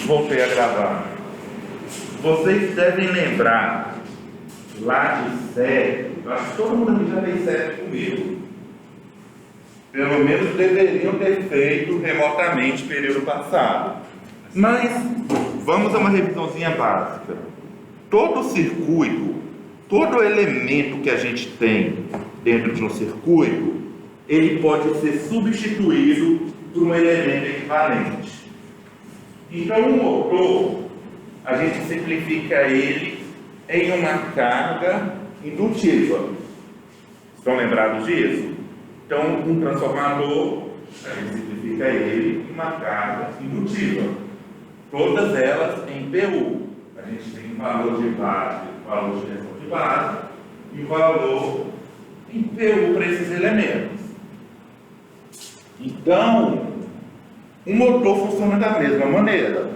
Voltei a gravar. Vocês devem lembrar lá de série, eu acho que todo mundo aqui já fez série comigo. Pelo menos deveriam ter feito remotamente período passado. Mas vamos a uma revisãozinha básica. Todo circuito, todo elemento que a gente tem dentro de um circuito, ele pode ser substituído por um elemento equivalente. Então, um motor, a gente simplifica ele em uma carga indutiva. Estão lembrados disso? Então, um transformador, a gente simplifica ele em uma carga indutiva. Todas elas em PU. A gente tem um valor de base, valor de tensão de base e um valor em PU para esses elementos. Então, um motor funciona da mesma maneira.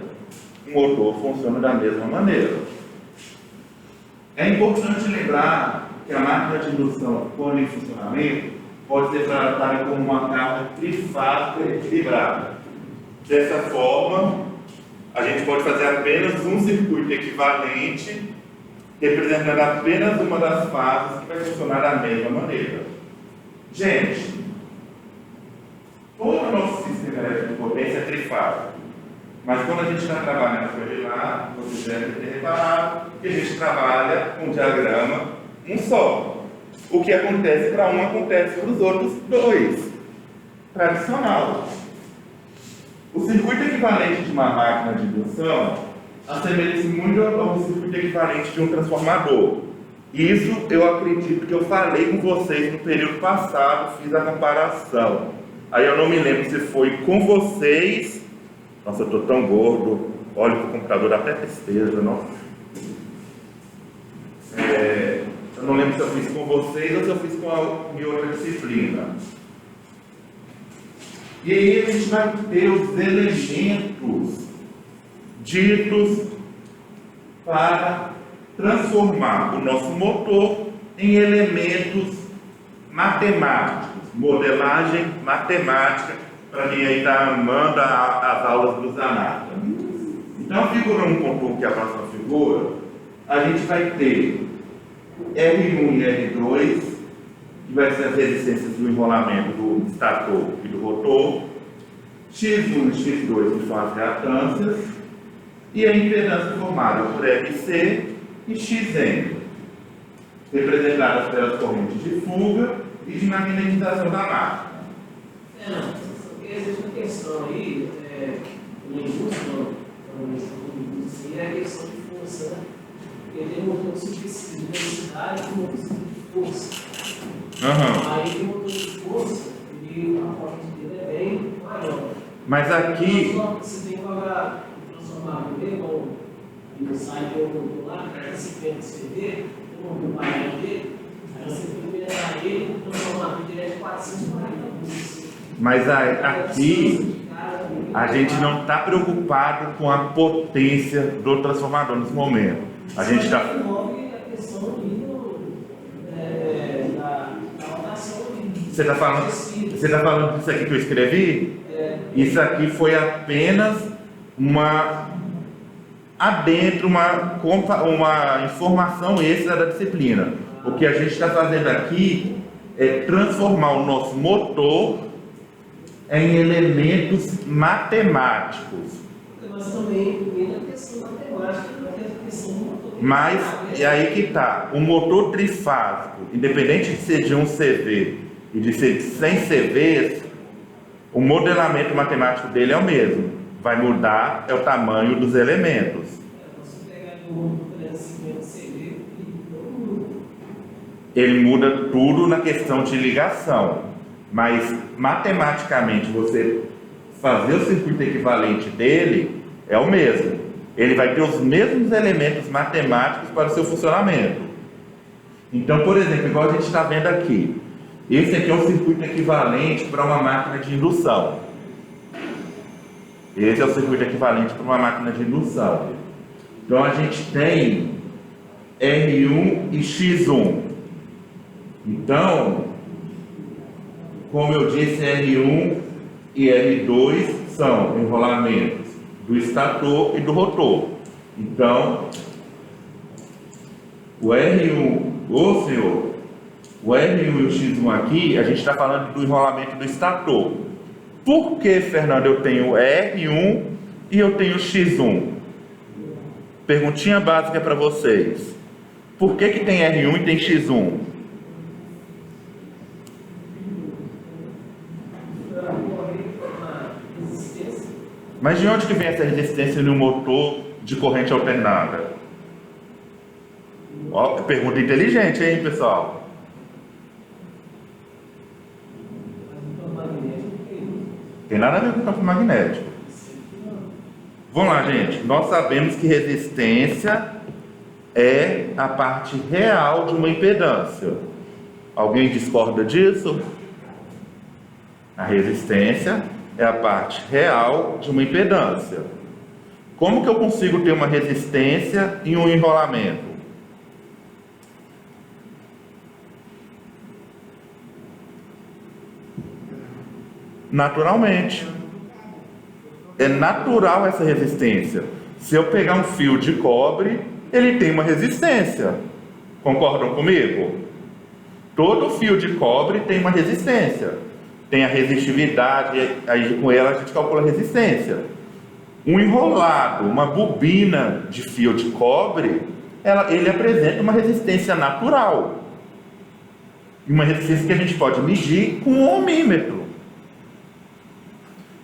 É importante lembrar que a máquina de indução, quando em funcionamento, pode ser tratada como uma carga trifásica equilibrada. Dessa forma, a gente pode fazer apenas um circuito equivalente, representando apenas uma das fases que vai funcionar da mesma maneira. Gente, todo o nosso sistema elétrico de potência é trifásico. Mas quando a gente está trabalhando com ele lá, vocês devem ter reparado que a gente trabalha com um diagrama um só. O que acontece para um acontece para os outros dois. Tradicional. O circuito equivalente de uma máquina de indução assemelha-se muito ao circuito equivalente de um transformador. Isso eu acredito que eu falei com vocês no período passado, fiz a comparação. Aí eu não me lembro se foi com vocês. Nossa, eu estou tão gordo. Olha para o computador, dá até tristeza, não? Eu não lembro se eu fiz com vocês ou se eu fiz com a minha outra disciplina. E aí a gente vai ter os elementos ditos para transformar o nosso motor em elementos matemáticos, modelagem matemática, para quem aí está amando as aulas dos anátomos. Então, a figura 1.1, que é a próxima figura, a gente vai ter R1 e R2, que vai ser as resistências do enrolamento do estator e do rotor, X1 e X2, que são as reatâncias, e a impedância formada por RC e XM, representadas pelas correntes de fuga e de magnetização da máquina. Existe uma questão aí, no indústria, é a questão de força, né? Porque tem um motor de velocidade e um motor de força. Aí o motor de força, a potência dele é bem maior. Mas aqui. Você tem que transformar primeiro, como no site do motor lá, 50 CV, o motor maior dele, aí você tem que melhorar ele e transformar direto de 440 volts. Mas aqui a gente não está preocupado com a potência do transformador nesse momento. A gente está. Você está falando disso aqui que eu escrevi? Isso aqui foi apenas uma informação extra da disciplina. O que a gente está fazendo aqui é transformar o nosso motor em elementos matemáticos. Mas também tem a questão matemática, a questão do motor. Mas, e aí que está, o motor trifásico, independente de ser de um CV e de ser de 100 CVs, o modelamento matemático dele é o mesmo. Vai mudar é o tamanho dos elementos. Você pegar um motor de 50 CV ele muda tudo na questão de ligação. Mas, matematicamente, você fazer o circuito equivalente dele é o mesmo. Ele vai ter os mesmos elementos matemáticos para o seu funcionamento. Então, por exemplo, igual a gente está vendo aqui, esse aqui é o circuito equivalente para uma máquina de indução. Esse é o circuito equivalente para uma máquina de indução. Então, a gente tem R1 e X1. Então, como eu disse, R1 e R2 são enrolamentos do estator e do rotor. Então, o R1, senhor, o R1 e o X1 aqui, a gente está falando do enrolamento do estator. Por que, Fernando, eu tenho R1 e eu tenho X1? Perguntinha básica para vocês. Por que tem R1 e tem X1? Mas de onde que vem essa resistência no motor de corrente alternada? Ó, que pergunta inteligente, hein, pessoal? Tem nada a ver com o campo magnético. Vamos lá, gente. Nós sabemos que resistência é a parte real de uma impedância. Alguém discorda disso? A resistência é a parte real de uma impedância. Como que eu consigo ter uma resistência em um enrolamento? Naturalmente. É natural essa resistência. Se eu pegar um fio de cobre, ele tem uma resistência. Concordam comigo? Todo fio de cobre tem uma resistência. Tem a resistividade, aí com ela a gente calcula a resistência. Um enrolado, uma bobina de fio de cobre, ele apresenta uma resistência natural. Uma resistência que a gente pode medir com um ohmímetro.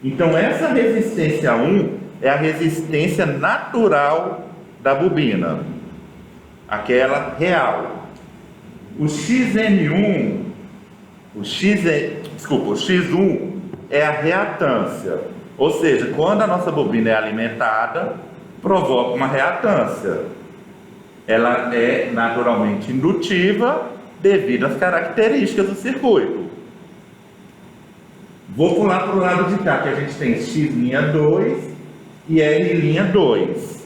Então essa resistência 1 é a resistência natural da bobina. Aquela real. O XN1, o X1 é a reatância. Ou seja, quando a nossa bobina é alimentada, provoca uma reatância. Ela é naturalmente indutiva devido às características do circuito. Vou pular para o lado de cá, que a gente tem X'2 e R'2,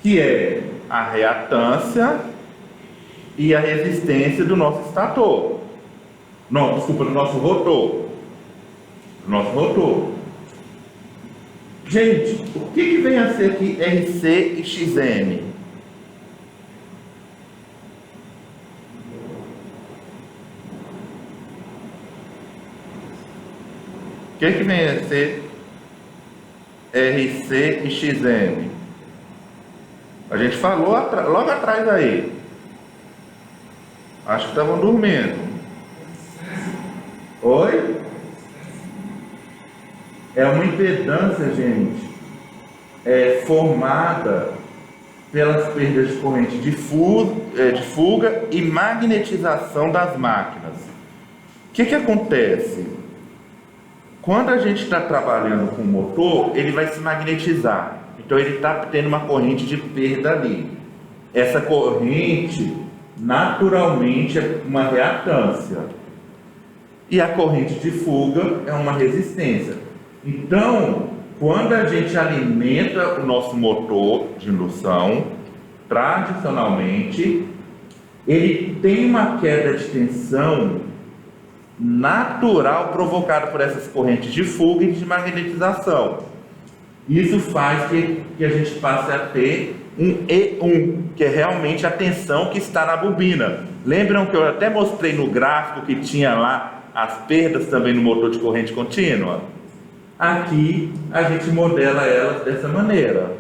que é a reatância e a resistência do nosso estator. Não, desculpa, do nosso rotor. Do nosso rotor. Gente, o que vem a ser aqui RC e XM? O que vem a ser RC e XM? A gente falou logo atrás aí. Acho que estavam dormindo. Oi? É uma impedância, gente, formada pelas perdas de corrente de fuga e magnetização das máquinas. O que acontece? Quando a gente está trabalhando com o motor, ele vai se magnetizar. Então ele está tendo uma corrente de perda ali. Essa corrente, naturalmente, é uma reatância. E a corrente de fuga é uma resistência. Então, quando a gente alimenta o nosso motor de indução, tradicionalmente, ele tem uma queda de tensão natural provocada por essas correntes de fuga e de magnetização. Isso faz que a gente passe a ter um E1, que é realmente a tensão que está na bobina. Lembram que eu até mostrei no gráfico que tinha lá as perdas também no motor de corrente contínua? Aqui a gente modela elas dessa maneira.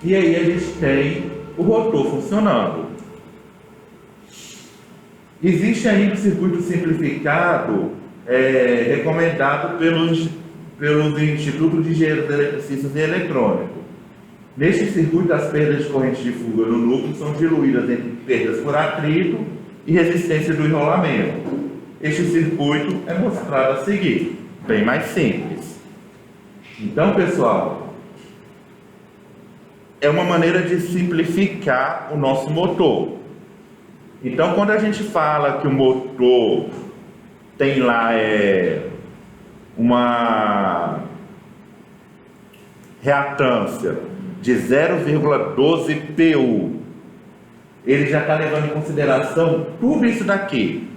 E aí a gente tem o rotor funcionando. Existe ainda o circuito simplificado recomendado pelos Institutos de Engenheiros Eletricistas e Eletrônicos. Neste circuito, as perdas de corrente de fuga no núcleo são diluídas entre perdas por atrito e resistência do enrolamento. Este circuito é mostrado a seguir, bem mais simples. Então, pessoal, é uma maneira de simplificar o nosso motor. Então, quando a gente fala que o motor tem lá uma reatância de 0,12 PU, ele já está levando em consideração tudo isso daqui.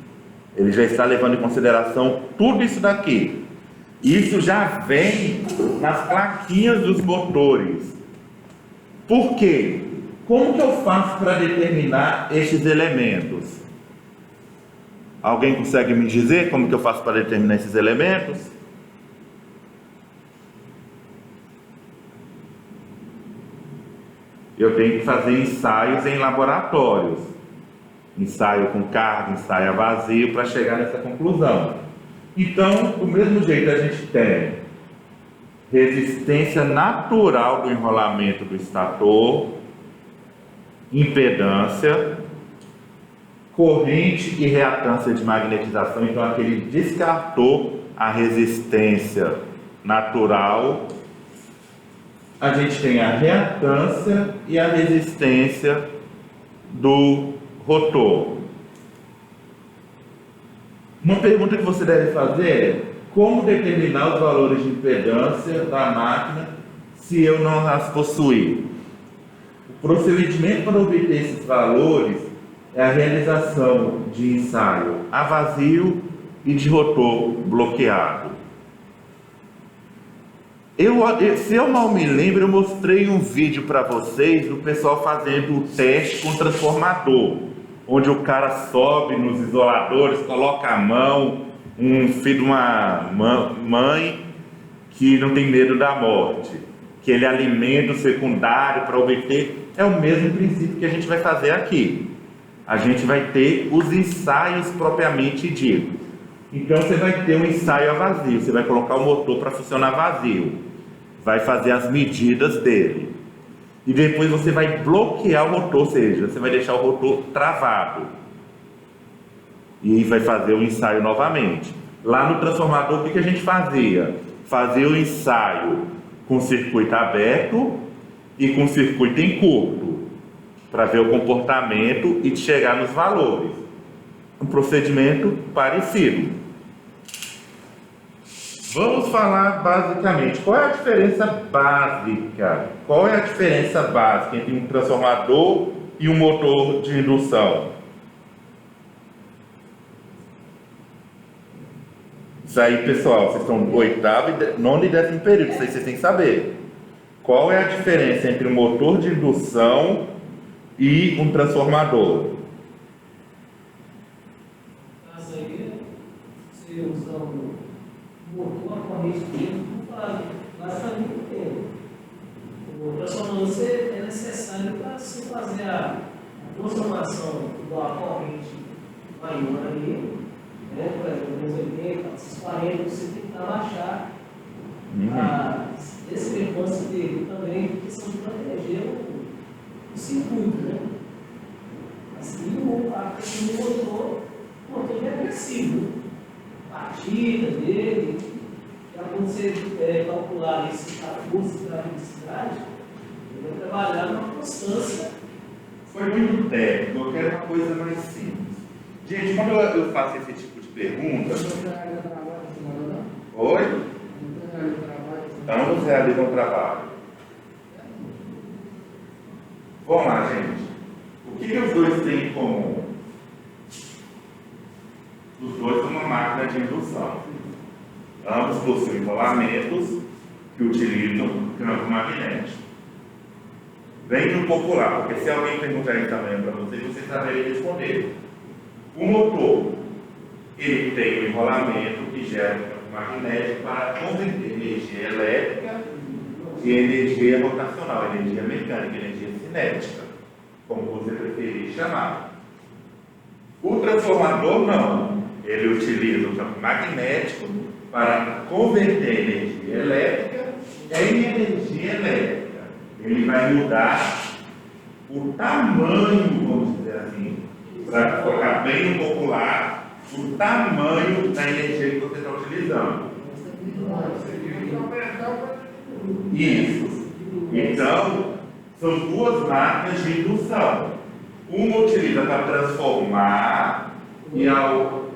Ele já está levando em consideração tudo isso daqui. Isso já vem nas plaquinhas dos motores. Por quê? Como que eu faço para determinar estes elementos? Alguém consegue me dizer como que eu faço para determinar esses elementos? Eu tenho que fazer ensaios em laboratórios. Ensaio com carga, ensaio a vazio, para chegar nessa conclusão. Então, do mesmo jeito a gente tem resistência natural do enrolamento do estator, impedância, corrente e reatância de magnetização. Então aqui ele descartou a resistência natural. A gente tem a reatância e a resistência do rotor. Uma pergunta que você deve fazer é: como determinar os valores de impedância da máquina se eu não as possuir? O procedimento para obter esses valores é a realização de ensaio a vazio e de rotor bloqueado. Se eu não me lembro, eu mostrei um vídeo para vocês do pessoal fazendo o teste com transformador, onde o cara sobe nos isoladores, coloca a mão, um filho de uma mãe que não tem medo da morte, que ele alimenta o secundário para obter. É o mesmo princípio que a gente vai fazer aqui. A gente vai ter os ensaios propriamente ditos. Então você vai ter um ensaio a vazio, você vai colocar o motor para funcionar vazio, vai fazer as medidas dele, e depois você vai bloquear o rotor, ou seja, você vai deixar o rotor travado, e vai fazer o ensaio novamente. Lá no transformador, o que a gente fazia? Fazia o ensaio com circuito aberto e com circuito em curto, para ver o comportamento e chegar nos valores. Um procedimento parecido. Vamos falar basicamente, qual é a diferença básica? Qual é a diferença básica entre um transformador e um motor de indução? Isso aí, pessoal, vocês estão no 8º, 9º e 10º período, isso aí vocês têm que saber. Qual é a diferença entre um motor de indução e um transformador? Mas aí, você usa um motor, a corrente dentro, basicamente inteiro. O transformador é necessário para se fazer a transformação da corrente maior ali, né? Por exemplo, 280, 640, você tem que abaixar a discrepância dele também, porque são de proteger o circuito, né? Assim, a questão do motor é agressivo. Partida dele, para quando você calcular esse força da velocidade, ele vai trabalhar numa constância. Foi muito técnico, eu quero uma coisa mais simples. Gente, quando eu faço esse tipo de pergunta. Oi? Ambos realizam o trabalho. Vamos lá, gente. O que os dois têm em comum? Os dois são uma máquina de indução. Ambos possuem rolamentos que utilizam campo magnético. Vem no popular, porque se alguém perguntar isso também para vocês, vocês sabem responder. O motor, ele tem um enrolamento que gera um campo magnético para converter energia elétrica e energia rotacional, energia mecânica, energia cinética, como você preferir chamar. O transformador não. Ele utiliza o campo magnético para converter energia elétrica em energia elétrica. Ele vai mudar o tamanho, vamos dizer assim, para colocar bem no popular, o tamanho da energia que você está utilizando. Isso. Então, são duas máquinas de indução. Uma utiliza para transformar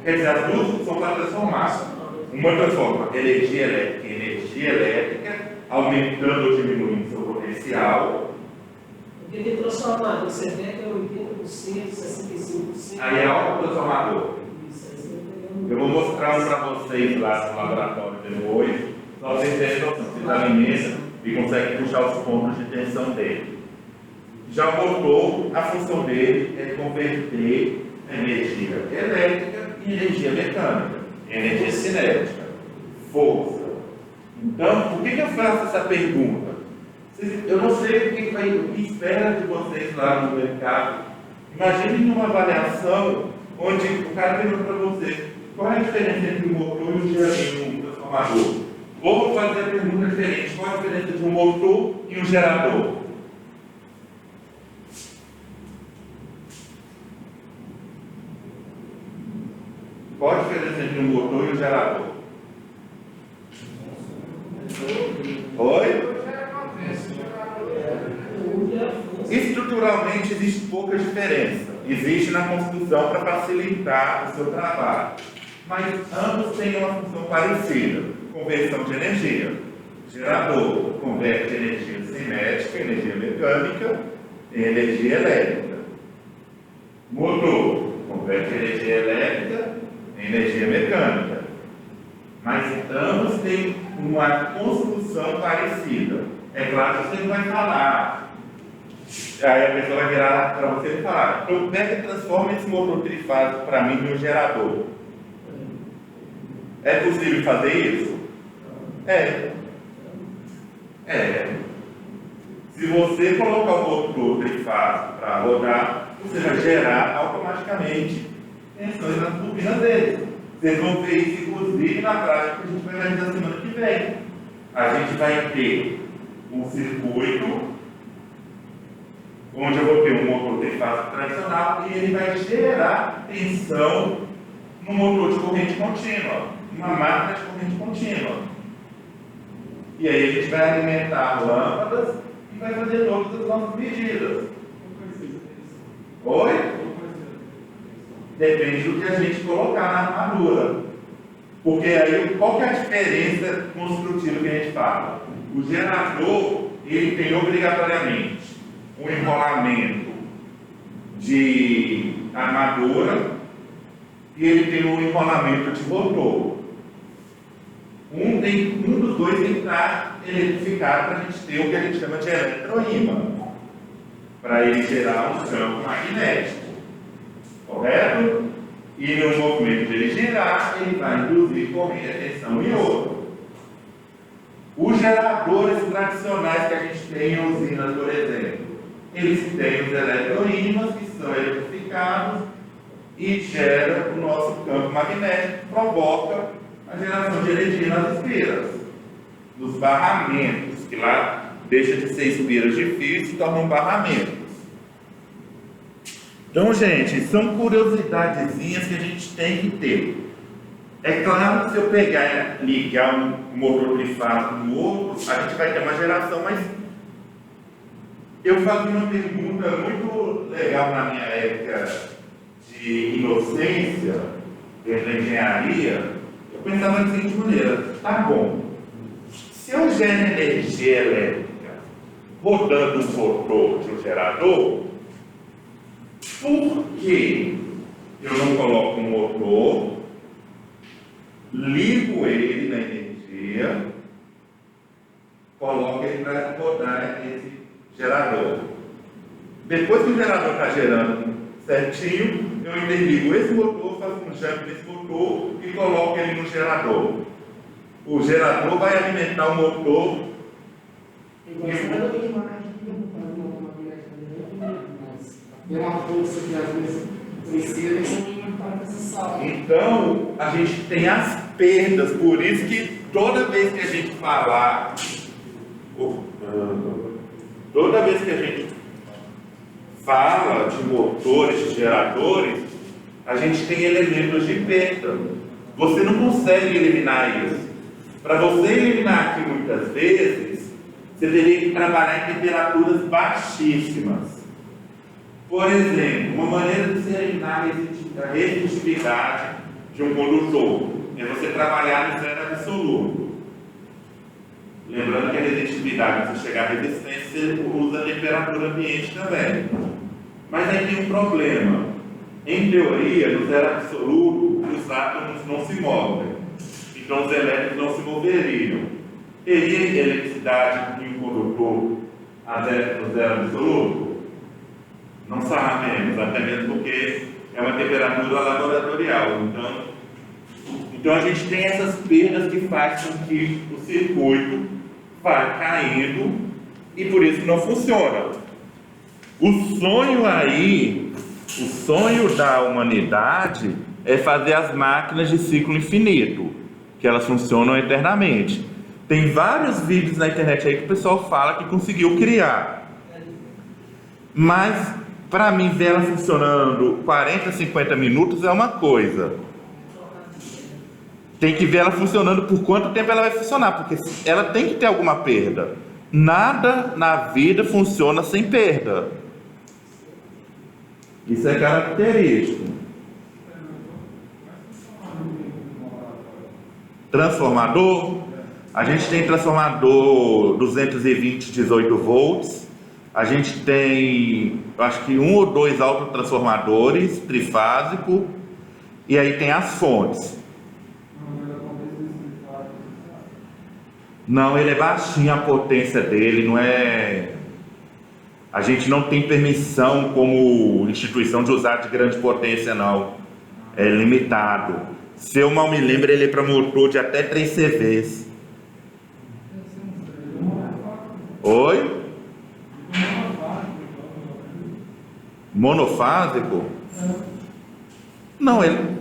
quer dizer, as duas são para transformar. Uma transforma energia elétrica em energia elétrica, aumentando ou diminuindo seu potencial. Porque tem transformador, você pega 80%, 65%. Aí é autotransformador. Isso, aí você vai pegando Eu vou mostrar um para vocês lá no laboratório depois, só vocês terem noção. Vocês alimentam e conseguem puxar os pontos de tensão dele. Já o motor, a função dele é converter energia elétrica em energia mecânica, energia cinética, força. Então, por que eu faço essa pergunta? Eu não sei o que espera de vocês lá no mercado. Imagine uma avaliação onde o cara pergunta para você qual é a diferença entre um motor e um transformador. Ou vou fazer a pergunta diferente: qual a diferença entre um motor e um gerador? Qual a diferença entre um motor e um gerador? Oi? Estruturalmente existe pouca diferença. Existe na construção para facilitar o seu trabalho. Mas ambos têm uma função parecida: conversão de energia. Gerador converte energia cinética, energia mecânica, em energia elétrica. Motor converte energia elétrica em energia mecânica. Mas ambos têm uma construção parecida. É claro que você não vai falar. Aí a pessoa vai virar para você e falar: como é que transforma esse motor trifásico para mim num gerador? É possível fazer isso? É. Se você colocar o motor trifásico para rodar, você vai gerar automaticamente tensões nas turbinas dele. Vocês vão ver isso, inclusive, na prática que a gente vai realizar semana que vem. A gente vai ter um circuito onde eu vou ter um motor trifásico tradicional e ele vai gerar tensão no motor de corrente contínua, uma máquina de corrente contínua. E aí a gente vai alimentar lâmpadas e vai fazer todas as nossas medidas. Oi? Depende do que a gente colocar na armadura. Porque aí, qual que é a diferença construtiva que a gente fala? O gerador, ele tem obrigatoriamente um enrolamento de armadura e ele tem um enrolamento de rotor. Um dos dois tem que estar eletrificado para a gente ter o que a gente chama de eletroímã, para ele gerar um campo magnético, correto? E no movimento de ele girar, ele vai induzir corrente, tensão e outro. Os geradores tradicionais que a gente tem em usinas, por exemplo, eles têm os eletroímãs que são eletrificados e geram o nosso campo magnético, que provoca a geração de energia nas espiras, nos barramentos, que lá deixa de ser espiras de fio e se tornam barramentos. Então, gente, são curiosidadezinhas que a gente tem que ter. É claro que se eu pegar e ligar um motor trifásico no outro, a gente vai ter uma geração, mas eu fazia uma pergunta muito legal na minha época de inocência dentro da engenharia. Eu pensava da seguinte maneira: tá bom, se eu gero energia elétrica rodando um motor de um gerador, por que eu não coloco um motor, ligo ele na energia, coloco ele para rodar esse gerador? Depois que o gerador está gerando certinho, eu interligo esse motor, faço um jump nesse motor e coloco ele no gerador. O gerador vai alimentar o motor. Tem uma força que às vezes precisa alimentar essa sala. Então, a gente tem as perdas, por isso que toda vez que a gente falar, toda vez que a gente fala de motores, de geradores, a gente tem elementos de perda. Você não consegue eliminar isso. Para você eliminar aqui muitas vezes, você teria que trabalhar em temperaturas baixíssimas. Por exemplo, uma maneira de se eliminar a resistividade de um condutor é você trabalhar no zero absoluto. Lembrando que a resistividade, se chegar à resistência, você usa a temperatura ambiente também. Mas aí tem um problema. Em teoria, no zero absoluto, os átomos elétrons não se movem. Então os elétrons não se moveriam. Teria eletricidade em um condutor a zero absoluto? Não sabemos, até mesmo porque é uma temperatura laboratorial. Então a gente tem essas perdas que fazem com que o circuito vai caindo e por isso não funciona. O sonho da humanidade é fazer as máquinas de ciclo infinito, que elas funcionam eternamente. Tem vários vídeos na internet aí que o pessoal fala que conseguiu criar. Mas, para mim, ver ela funcionando 40, 50 minutos é uma coisa. Tem que ver ela funcionando por quanto tempo ela vai funcionar, porque ela tem que ter alguma perda. Nada na vida funciona sem perda. Isso é característico. Transformador. A gente tem transformador 220 18 volts. A gente tem, acho que 1 ou 2 autotransformadores trifásico. E aí tem as fontes. Não, ele é baixinho a potência dele, não é... A gente não tem permissão como instituição de usar de grande potência, não. É limitado. Se eu mal me lembro, ele é para motor de até 3 CVs. Oi? Monofásico? Não, ele...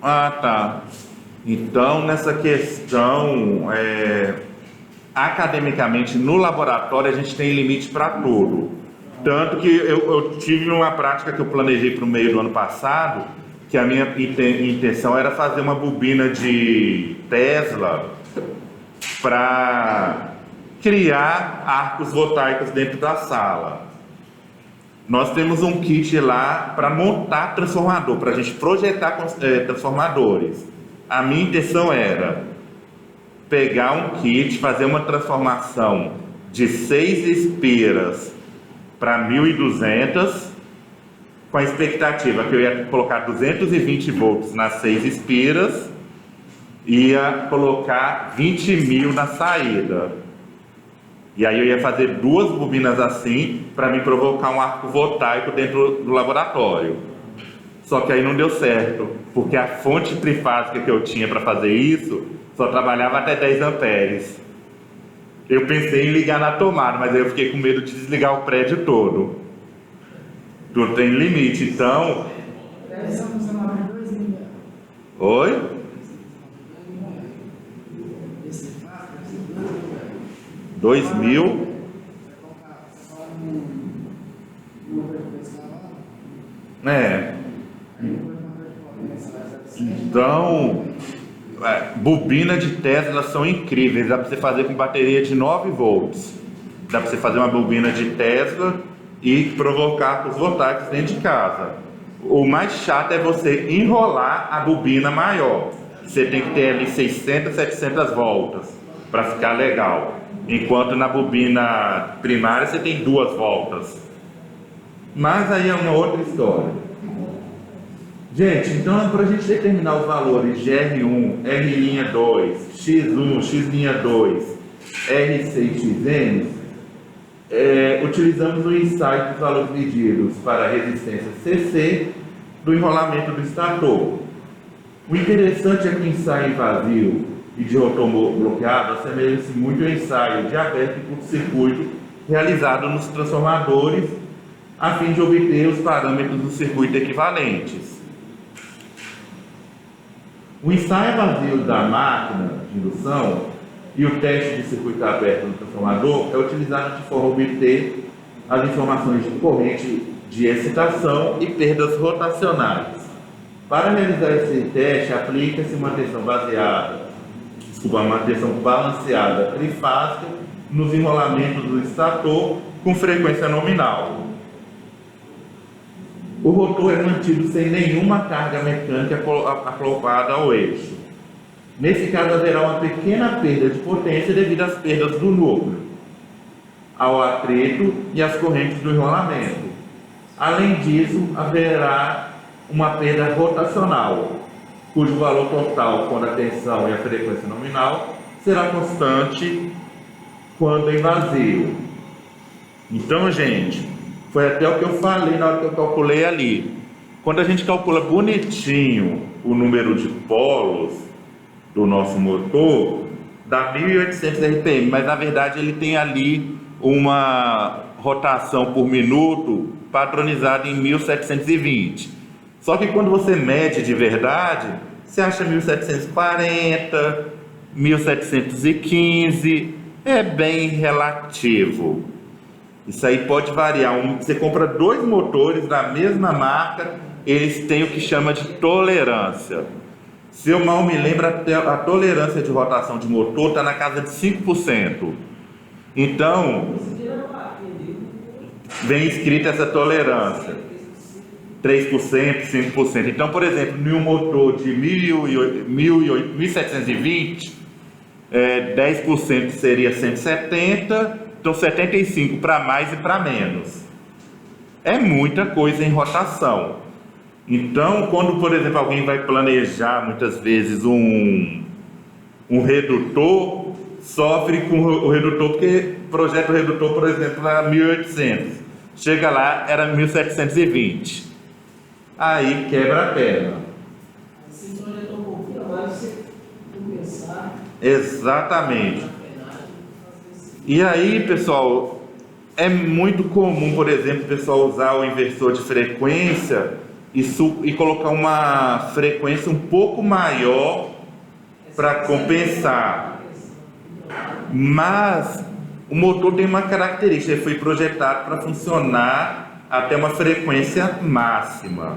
Ah, tá. Então, nessa questão, academicamente, no laboratório, a gente tem limite para tudo. Tanto que eu tive uma prática que eu planejei para o meio do ano passado, que a minha intenção era fazer uma bobina de Tesla para criar arcos voltaicos dentro da sala. Nós temos um kit lá para montar transformador, para a gente projetar transformadores. A minha intenção era pegar um kit, fazer uma transformação de 6 espiras para 1200, com a expectativa que eu ia colocar 220 volts nas 6 espiras, ia colocar 20.000 na saída. E aí eu ia fazer 2 bobinas assim para me provocar um arco voltaico dentro do laboratório. Só que aí não deu certo, porque a fonte trifásica que eu tinha para fazer isso só trabalhava até 10 amperes. Eu pensei em ligar na tomada, mas aí eu fiquei com medo de desligar o prédio todo. Tudo tem limite, então... Oi? $2.000. Então, bobina de Tesla são incríveis. Dá para você fazer com bateria de 9 volts. Dá para você fazer uma bobina de Tesla e provocar os voltaicos dentro de casa. O mais chato é você enrolar a bobina maior. Você tem que ter ali 600, 700 voltas para ficar legal. Enquanto na bobina primária você tem 2 voltas. Mas aí é uma outra história. Gente, então para a gente determinar os valores de R1, R'2, X1, X'2, RC e XN, utilizamos o insight dos valores medidos para a resistência CC do enrolamento do estator. O interessante é que o ensaio vazio e de rotor bloqueado assemelha-se muito ao ensaio de aberto e curto-circuito realizado nos transformadores, a fim de obter os parâmetros do circuito equivalentes. O ensaio vazio da máquina de indução e o teste de circuito aberto no transformador é utilizado de forma a obter as informações de corrente de excitação e perdas rotacionais. Para realizar esse teste, aplica-se uma tensão balanceada trifásica nos enrolamentos do estator com frequência nominal. O rotor é mantido sem nenhuma carga mecânica acoplada ao eixo. Nesse caso, haverá uma pequena perda de potência devido às perdas do núcleo, ao atrito e às correntes do enrolamento. Além disso, haverá uma perda rotacional, cujo valor total, quando a tensão e a frequência nominal, será constante quando em vazio. Então, gente, foi até o que eu falei na hora que eu calculei ali. Quando a gente calcula bonitinho o número de polos do nosso motor, dá 1.800 RPM, mas na verdade ele tem ali uma rotação por minuto padronizada em 1.720. Só que quando você mede de verdade, você acha 1.740, 1.715, é bem relativo. Isso aí pode variar. Você compra 2 motores da mesma marca, eles têm o que chama de tolerância. Se eu mal me lembro, a tolerância de rotação de motor está na casa de 5%. Então, vem escrita essa tolerância, 3%, 5%. Então, por exemplo, em um motor de 1.720, 10% seria 170, então 75 para mais e para menos. É muita coisa em rotação. Então, quando, por exemplo, alguém vai planejar muitas vezes um redutor, sofre com o redutor, porque projeta o redutor, por exemplo, a 1.800. Chega lá, era 1.720. Aí quebra a perna. Exatamente. E aí, pessoal, é muito comum, por exemplo, o pessoal usar o inversor de frequência e colocar uma frequência um pouco maior para compensar. Mas o motor tem uma característica, ele foi projetado para funcionar até uma frequência máxima.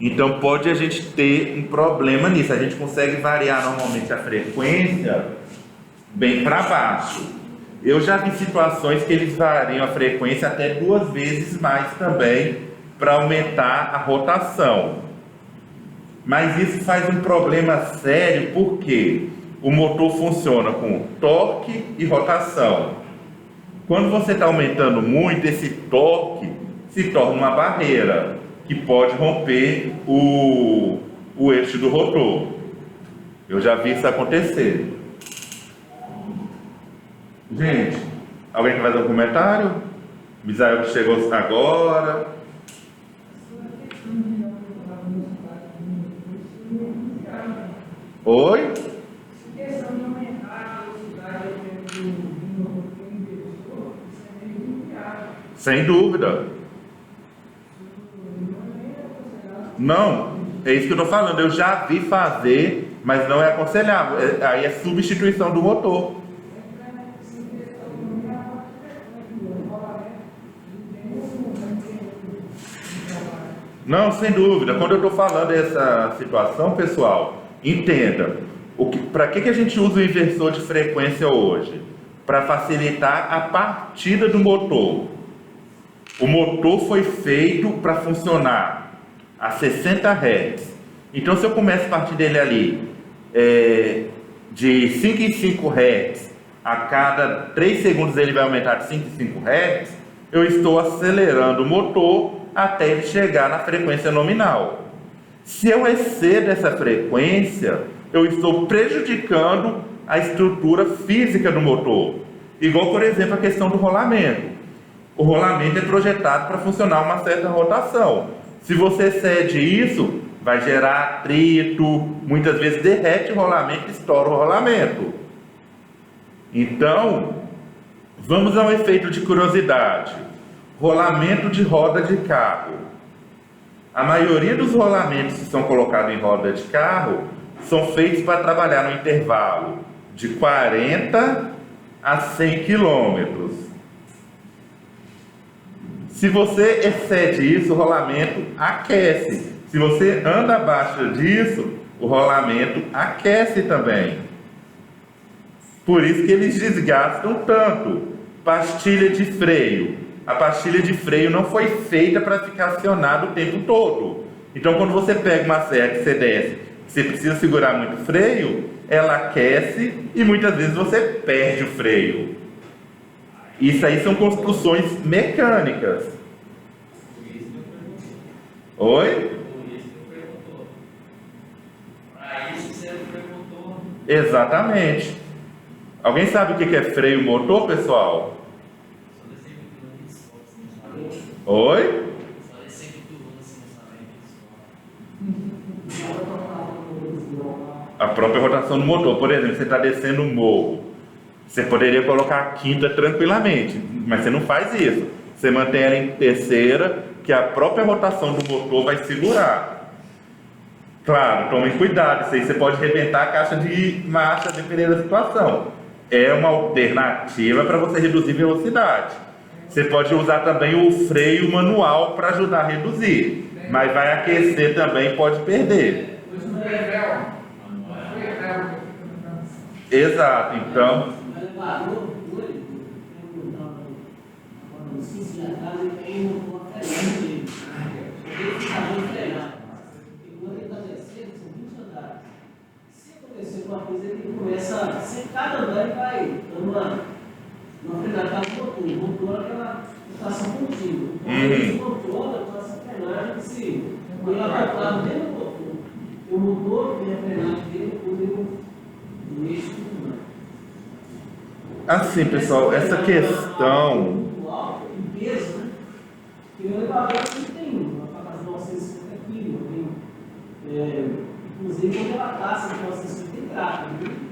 Então pode a gente ter um problema nisso. A gente consegue variar normalmente a frequência bem para baixo. Eu já vi situações que eles variam a frequência até 2 vezes mais também para aumentar a rotação. Mas isso faz um problema sério porque o motor funciona com torque e rotação. Quando você está aumentando muito, esse torque se torna uma barreira que pode romper o eixo do rotor. Eu já vi isso acontecer. Gente, alguém quer fazer um comentário? Misael que chegou agora. Oi? Sem dúvida. Não, é isso que eu estou falando. Eu já vi fazer, mas não é aconselhável. Aí é substituição do motor. Não, sem dúvida. Quando eu estou falando dessa situação, pessoal, entenda. Para que a gente usa o inversor de frequência hoje? Para facilitar a partida do motor. O motor foi feito para funcionar a 60 Hz. Então, se eu começo a partir dele ali de 5 em 5 Hz, a cada 3 segundos ele vai aumentar de 5 em 5 Hz, eu estou acelerando o motor até ele chegar na frequência nominal. Se eu excedo essa frequência, eu estou prejudicando a estrutura física do motor. Igual, por exemplo, a questão do rolamento. O rolamento é projetado para funcionar uma certa rotação. Se você excede isso, vai gerar atrito, muitas vezes derrete o rolamento e estoura o rolamento. Então, vamos ao efeito de curiosidade. Rolamento de roda de carro. A maioria dos rolamentos que são colocados em roda de carro são feitos para trabalhar no intervalo de 40 a 100 km. Se você excede isso, o rolamento aquece. Se você anda abaixo disso, o rolamento aquece também. Por isso que eles desgastam tanto. Pastilha de freio. A pastilha de freio não foi feita para ficar acionada o tempo todo. Então, quando você pega uma serra que você desce, você precisa segurar muito o freio, ela aquece e muitas vezes você perde o freio. Isso aí são construções mecânicas. Oi? Exatamente. Alguém sabe o que é freio motor, pessoal? Oi? A própria rotação do motor. Por exemplo, você está descendo um morro. Você poderia colocar a quinta tranquilamente, mas você não faz isso. Você mantém ela em terceira, que a própria rotação do motor vai segurar. Claro, tomem cuidado, isso aí você pode arrebentar a caixa de marcha dependendo da situação. É uma alternativa para você reduzir velocidade. Você pode usar também o freio manual para ajudar a reduzir, mas vai aquecer também, pode perder. Exato, então. Uma coisa ele começa, se cada andar ele vai dando uma frenagem no motor, aquela rotação contínua. Então, ele controla com essa frenagem se ele adaptar dentro do motor. O motor tem a frenagem dele, o eixo e tudo mais. Assim, pessoal, essa questão. Muito alto, em peso, né? Porque o elevador tem uma capacidade de 950 kg. Inclusive, quando ela passa, então, assim, tem tráfego,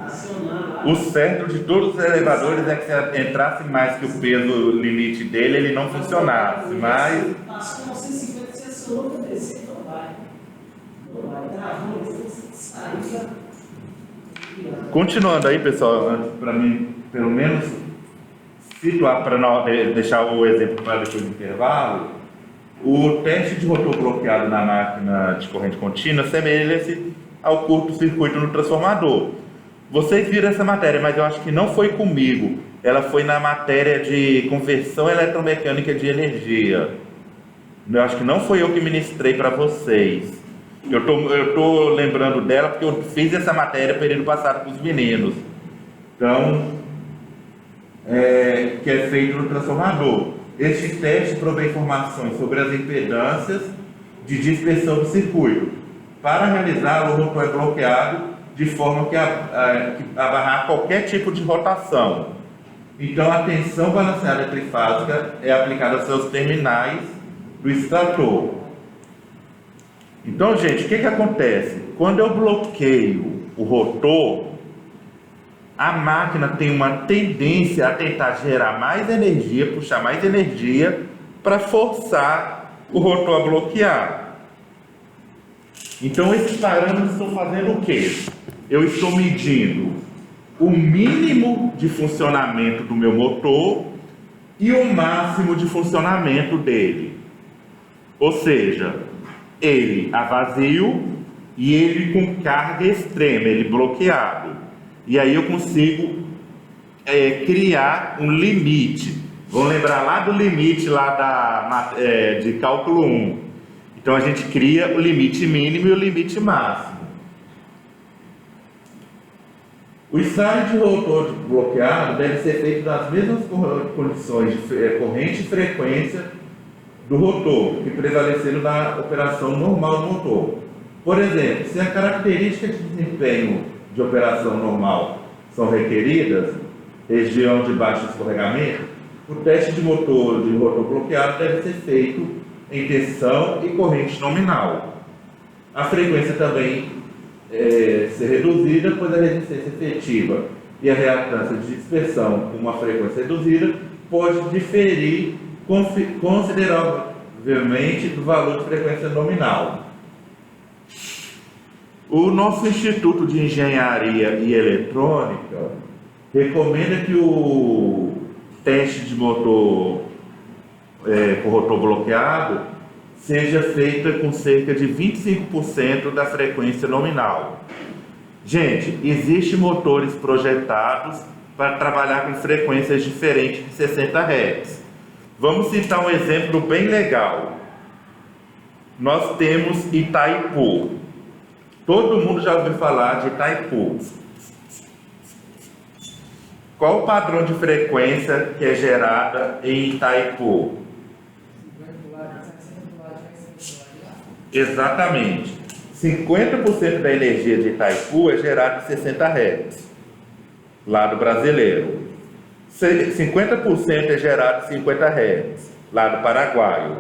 acionando lá. O certo de todos os elevadores é que se entrasse mais que o peso limite dele, ele não funcionasse, mas... Passou 950, você acionou para descer, então vai. Não vai, travou, você sai. Continuando aí, pessoal, para mim, pelo menos, situar, para deixar o exemplo para depois do intervalo, o teste de rotor bloqueado na máquina de corrente contínua semelha-se ao curto-circuito no transformador. Vocês viram essa matéria, mas eu acho que não foi comigo. Ela foi na matéria de conversão eletromecânica de energia. Eu acho que não foi eu que ministrei para vocês. Eu tô lembrando dela porque eu fiz essa matéria período passado com os meninos. Então, que é feito no transformador. Este teste provê informações sobre as impedâncias de dispersão do circuito. Para realizá-lo, o rotor é bloqueado de forma que abarrar qualquer tipo de rotação. Então, a tensão balanceada trifásica é aplicada aos seus terminais do extrator. Então, gente, o que acontece? Quando eu bloqueio o rotor, a máquina tem uma tendência a tentar gerar mais energia, puxar mais energia para forçar o rotor a bloquear. Então, esses parâmetros estão fazendo o quê? Eu estou medindo o mínimo de funcionamento do meu motor e o máximo de funcionamento dele. Ou seja, ele a vazio e ele com carga extrema, ele bloqueado. E aí eu consigo criar um limite. Vamos lembrar lá do limite lá de cálculo 1. Então a gente cria o limite mínimo e o limite máximo. O estágio de rotor bloqueado deve ser feito nas mesmas condições de corrente e frequência do rotor, que prevaleceram na operação normal do motor. Por exemplo, se a característica de desempenho de operação normal são requeridas, região de baixo escorregamento, o teste de rotor bloqueado deve ser feito em tensão e corrente nominal. A frequência também ser reduzida, pois a resistência efetiva e a reatância de dispersão com uma frequência reduzida pode diferir consideravelmente do valor de frequência nominal. O nosso Instituto de Engenharia e Eletrônica recomenda que o teste de motor com rotor bloqueado seja feita com cerca de 25% da frequência nominal. Gente, existem motores projetados para trabalhar com frequências diferentes de 60 Hz. Vamos citar um exemplo bem legal. Nós temos Itaipu. Todo mundo já ouviu falar de Itaipu. Qual o padrão de frequência que é gerada em Itaipu? Exatamente. 50% da energia de Itaipu é gerada em 60 Hz, lado brasileiro. 50% é gerado em 50 Hz, lado paraguaio.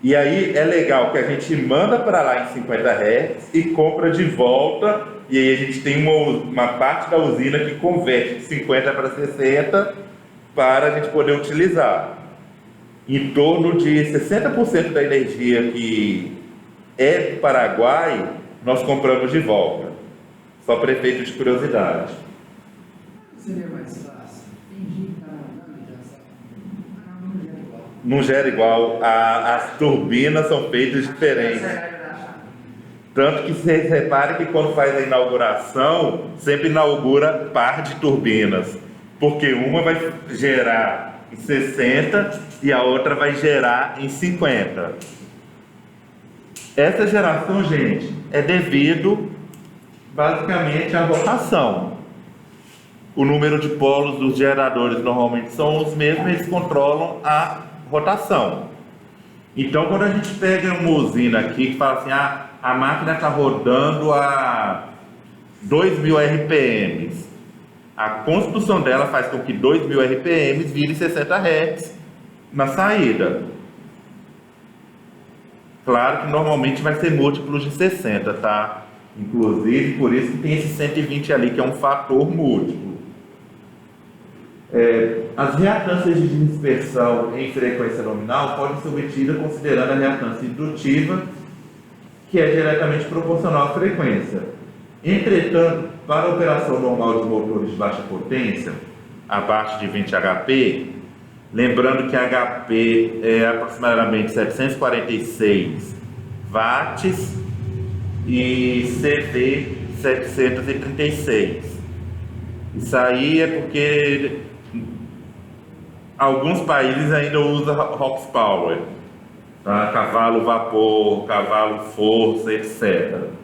E aí é legal que a gente manda para lá em 50 Hz e compra de volta, e aí a gente tem uma parte da usina que converte de 50 para 60 para a gente poder utilizar. Em torno de 60% da energia que é do Paraguai, nós compramos de volta. Só para efeito de curiosidade. Seria mais fácil. Fingir que está mandando e já sabe. Não gera igual. Não gera igual. As turbinas são feitas diferentes. Tanto que vocês reparem que quando faz a inauguração, sempre inaugura par de turbinas. Porque uma vai gerar em 60 e a outra vai gerar em 50. Essa geração, gente, é devido basicamente à rotação. O número de polos dos geradores normalmente são os mesmos, eles controlam a rotação. Então, quando a gente pega uma usina aqui que fala assim, a máquina está rodando a 2.000 RPMs, a construção dela faz com que 2.000 RPMs vire 60 Hz na saída. Claro que normalmente vai ser múltiplos de 60, tá? Inclusive, por isso que tem esse 120 ali, que é um fator múltiplo. As reatâncias de dispersão em frequência nominal podem ser obtidas considerando a reatância indutiva, que é diretamente proporcional à frequência. Entretanto, para a operação normal de motores de baixa potência, abaixo de 20 HP, lembrando que HP é aproximadamente 746 watts e CV 736. Isso aí é porque alguns países ainda usam horsepower, tá? Cavalo vapor, cavalo força, etc.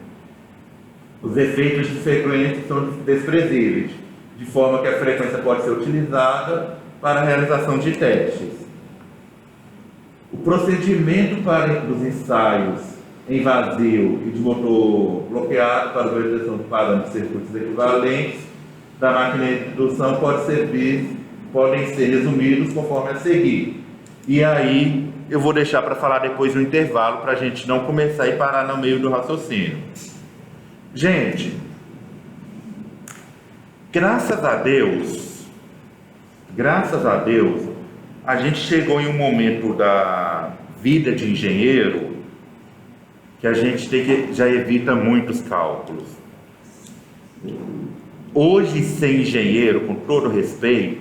Os efeitos de frequência são desprezíveis, de forma que a frequência pode ser utilizada para a realização de testes. O procedimento para os ensaios em vazio e de motor bloqueado para a validação do parâmetro de circuitos equivalentes da máquina de indução podem ser resumidos conforme a seguir. E aí eu vou deixar para falar depois do intervalo, para a gente não começar e parar no meio do raciocínio. Gente, graças a Deus, a gente chegou em um momento da vida de engenheiro que a gente já evita muitos cálculos. Hoje, ser engenheiro, com todo respeito,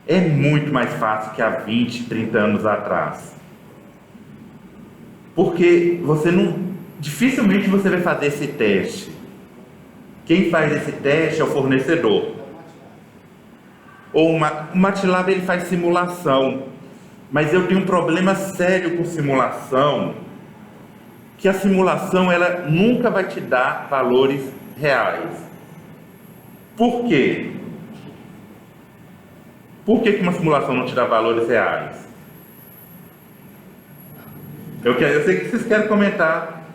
é muito mais fácil que há 20, 30 anos atrás. Porque dificilmente você vai fazer esse teste. Quem faz esse teste é o fornecedor. Ou o MATLAB ele faz simulação, mas eu tenho um problema sério com simulação, que a simulação ela nunca vai te dar valores reais. Por quê? Por que uma simulação não te dá valores reais? Eu sei que vocês querem comentar,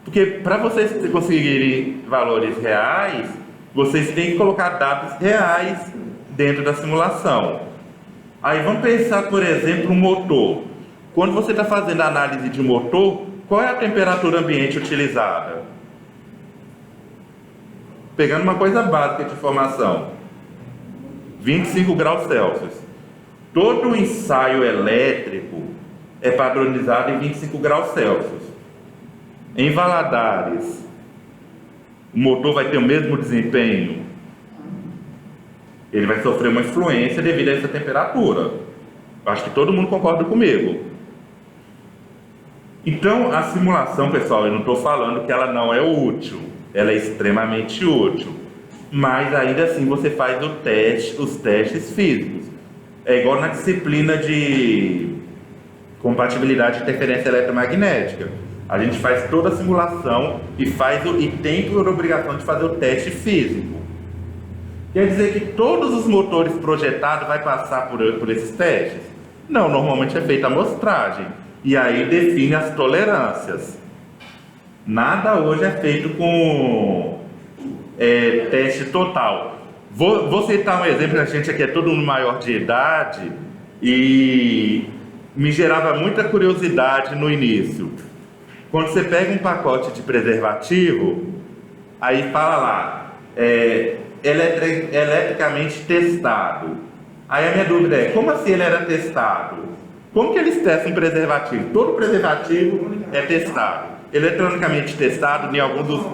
porque para vocês conseguirem valores reais, vocês têm que colocar dados reais dentro da simulação. Aí vamos pensar, por exemplo, um motor. Quando você está fazendo a análise de motor, qual é a temperatura ambiente utilizada? Pegando uma coisa básica de informação, 25 graus Celsius. Todo o ensaio elétrico é padronizado em 25 graus Celsius. Em Valadares, o motor vai ter o mesmo desempenho? Ele vai sofrer uma influência devido a essa temperatura. Acho que todo mundo concorda comigo. Então, a simulação, pessoal, eu não estou falando que ela não é útil. Ela é extremamente útil. Mas ainda assim você faz os testes físicos. É igual na disciplina de compatibilidade de interferência eletromagnética. A gente faz toda a simulação e tem por obrigação de fazer o teste físico. Quer dizer que todos os motores projetados vai passar por esses testes? Não, normalmente é feita a amostragem. E aí define as tolerâncias. Nada hoje é feito com teste total. Vou citar um exemplo, a gente aqui é todo mundo maior de idade e me gerava muita curiosidade no início. Quando você pega um pacote de preservativo, aí fala lá, eletricamente testado. Aí a minha dúvida é, como assim ele era testado? Como que eles testam um preservativo? Todo preservativo é testado. Eletronicamente testado em algum dos...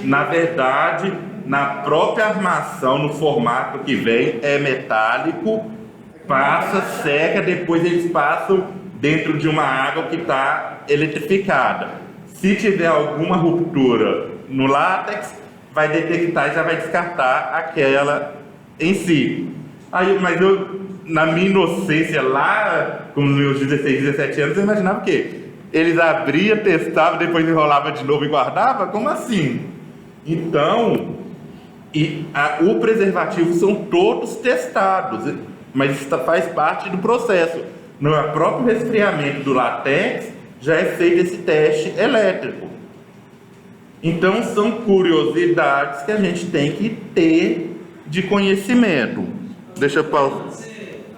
Na verdade, na própria armação, no formato que vem, é metálico, passa, seca, depois eles passam dentro de uma água que está eletrificada. Se tiver alguma ruptura no látex, vai detectar e já vai descartar aquela em si. Aí, mas eu, na minha inocência lá, com os meus 16, 17 anos, eu imaginava o quê? Eles abriam, testavam, depois enrolavam de novo e guardavam? Como assim? Então, o preservativo são todos testados, mas isso faz parte do processo. No próprio resfriamento do látex, já é feito esse teste elétrico. Então, são curiosidades que a gente tem que ter de conhecimento. Deixa eu pausar.